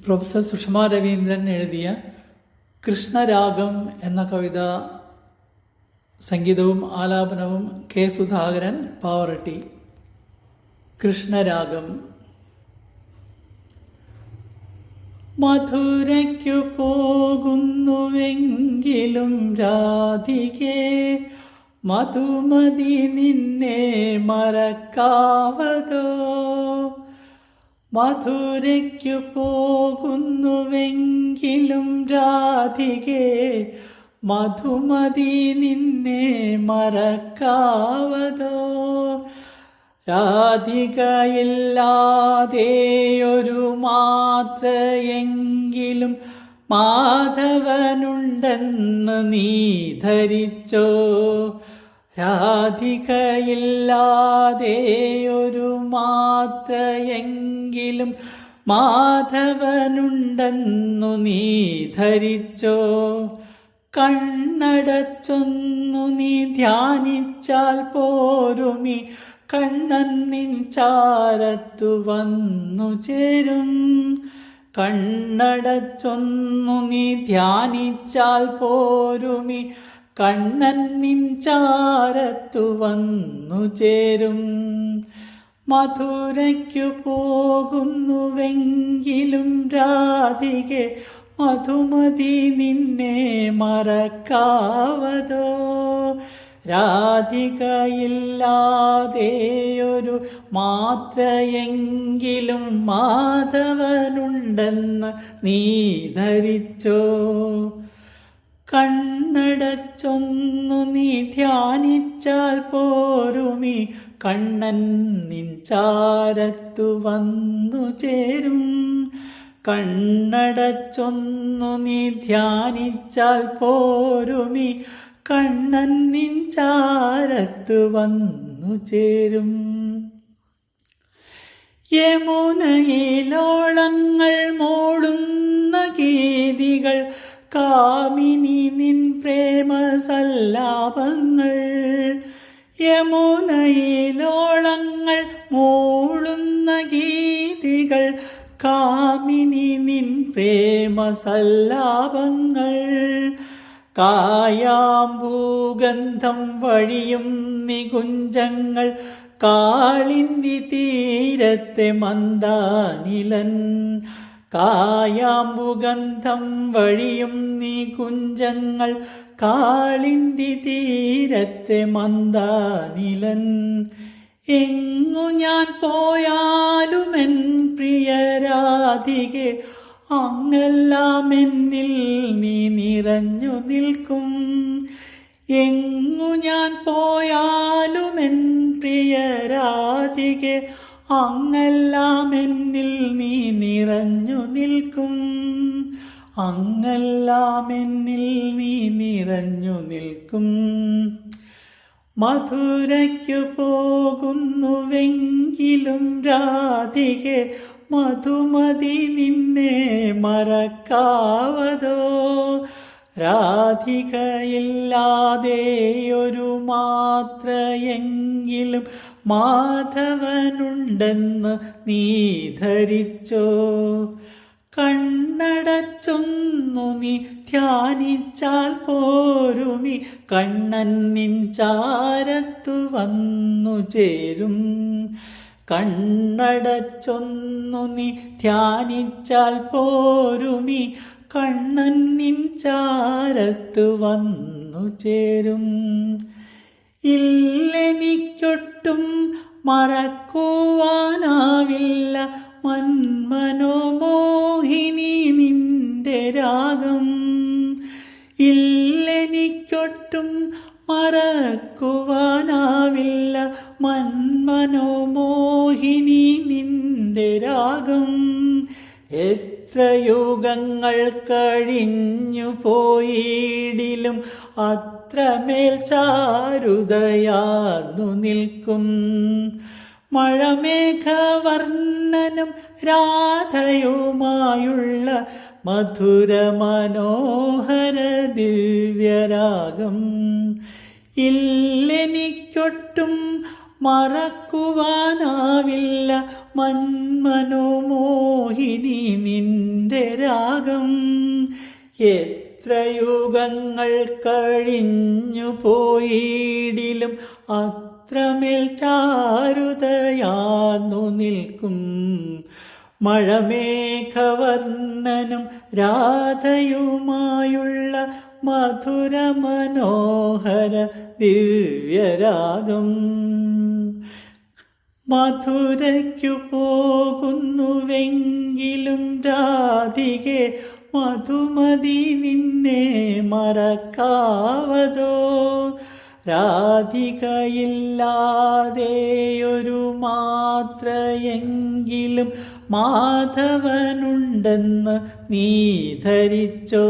Professor Sushma Raveendran എഴുതിയ കൃഷ്ണരാഗം എന്ന കവിത സംഗീതവും ആലാപനവും കെ സുധാകരൻ പാവറട്ടി. കൃഷ്ണരാഗം. മധുരയ്ക്കു പോകുന്നുവെങ്കിലും രാധികേ, മധുമതി നിന്നെ മറക്കാവതോ. മധുരയ്ക്കു പോകുന്നുവെങ്കിലും രാധികേ, മധുമതി നിന്നെ മറക്കാവതോ. രാധികയില്ലാതെയൊരു മാത്രയെങ്കിലും മാധവനുണ്ടെന്ന് നീ ധരിച്ചോ. രാധികയില്ലാതെയൊരു മാത്രയെങ്കിലും മാധവനുണ്ടെന്നു നീ ധരിച്ചോ. കണ്ണടച്ചൊന്നു നീ ധ്യാനിച്ചാൽ പോരുമി കണ്ണൻ നിൻ ചാരത്തു വന്നു ചേരും. കണ്ണടച്ചൊന്നു നീ ധ്യാനിച്ചാൽ പോരുമി കണ്ണൻ നിൻ ചാരത്തു വന്നു ചേരും. മധുരയ്ക്കു പോകുന്നുവെങ്കിലും രാധികെ, മധുമതി നിന്നെ മറക്കാവതോ. രാധികയില്ലാതെയൊരു മാത്രയെങ്കിലും മാധവനുണ്ടെന്ന് നീ ധരിച്ചോ. കണ്ണടച്ചൊന്നു നീ ധ്യാനിച്ചാൽ പോരുമി കണ്ണൻ നിൻ ചാരത്തു വന്നു ചേരും. കണ്ണടച്ചൊന്നു നീ ധ്യാനിച്ചാൽ പോരുമി കണ്ണൻ നിൻ ചാരത്തു വന്നു ചേരും. യമുനയിലോളങ്ങൾ മോളുന്ന ഗീതികൾ, കാമിനി നിൻ പ്രേമ സല്ലാപങ്ങൾ. യമുനയിലോളങ്ങൾ മൂളുന്ന ഗീതികൾ, കാമിനി നിൻ പ്രേമ സല്ലാപങ്ങൾ. കായാമ്പൂഗന്ധം വഴിയും നികുഞ്ചങ്ങൾ, കാളിന്തി തീരത്തെ മന്ദാനിലൻ. കായാമ്പുഗന്ധം വഴിയും നികുഞ്ചങ്ങൾ, കാളിന്തി തീരത്തെ മന്ദാനിലൻ. എങ്ങു ഞാൻ പോയാലുമെൻ പ്രിയരാധികെ, അങ്ങെല്ലാം എന്നിൽ നീ നിറഞ്ഞു നിൽക്കും. എങ്ങു ഞാൻ പോയാലുമെൻ പ്രിയരാധികെ, അങ്ങെല്ലാം എന്നിൽ നീ നിറഞ്ഞു നിൽക്കും. അങ്ങെല്ലാം എന്നിൽ നീ നിറഞ്ഞു നിൽക്കും. മധുരയ്ക്കു പോകുന്നുവെങ്കിലും രാധികെ, മധുമതി നിന്നെ മറക്കാവതോ. രാധികയില്ലാതെയൊരു മാത്രയെങ്കിലും മാധവനുണ്ടെന്ന് നീ ധരിച്ചോ. കണ്ണടച്ചൊന്നു നീ ധ്യാനിച്ചാൽ പോരുമി കണ്ണൻ നിൻ ചാരത്തു വന്നു ചേരും. കണ്ണടച്ചൊന്നു നീ ധ്യാനിച്ചാൽ പോരുമി കണ്ണൻ നിൻ ചാരത്തു വന്നു ചേരും. ഇല്ലെനിക്കൊട്ടും മറക്കുവാനാവില്ല മന്മനോമോഹിനി നിന്റെ രാഗം. ഇല്ലെനിക്കൊട്ടും മറക്കുവാനാവില്ല മന്മനോമോഹിനി നിന്റെ രാഗം. എത്ര യുഗങ്ങൾ കഴിഞ്ഞു പോയിടിലും അത്രമേൽ ചാരുതയാർന്നു നിൽക്കും. മഴമേഘവർണ്ണനും രാധയുമായുള്ള മധുര മനോഹര ദിവ്യരാഗം. ഇല്ലെനിക്കൊട്ടും മറക്കുവാനാവില്ല മന്മനോമോഹിനി നിന്റെ രാഗം. എത്ര യുഗങ്ങൾ കഴിഞ്ഞു പോയിടിലും അത്രമേൽ ചാരുതയാർന്നു നിൽക്കും. മഴമേഘവർണ്ണനും രാധയുമായുള്ള മധുര മനോഹര ദിവ്യരാഗം. മധുരയ്ക്കു പോകുന്നുവെങ്കിലും രാധികെ മധുമതി നിന്നെ മറക്കാവതോ. രാധികയില്ലാതെയൊരു മാത്രയെങ്കിലും മാധവനുണ്ടെന്ന് നീ ധരിച്ചോ.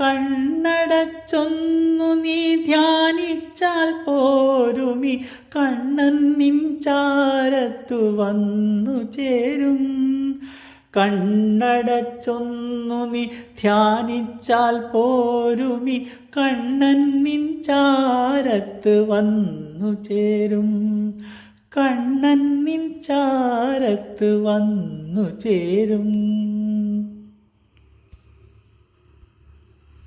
കണ്ണടച്ചൊന്നു നീ ധ്യാനിച്ചാൽ പോരുമി കണ്ണൻ നിൻ ചാരത്തു വന്നു ചേരും. കണ്ണടച്ചൊന്നു നീ ധ്യാനിച്ചാൽ പോരുമി കണ്ണൻ നിൻ ചാരത്ത് വന്നു ചേരും. കണ്ണൻ നിൻ ചാരത്ത് വന്നു ചേരും.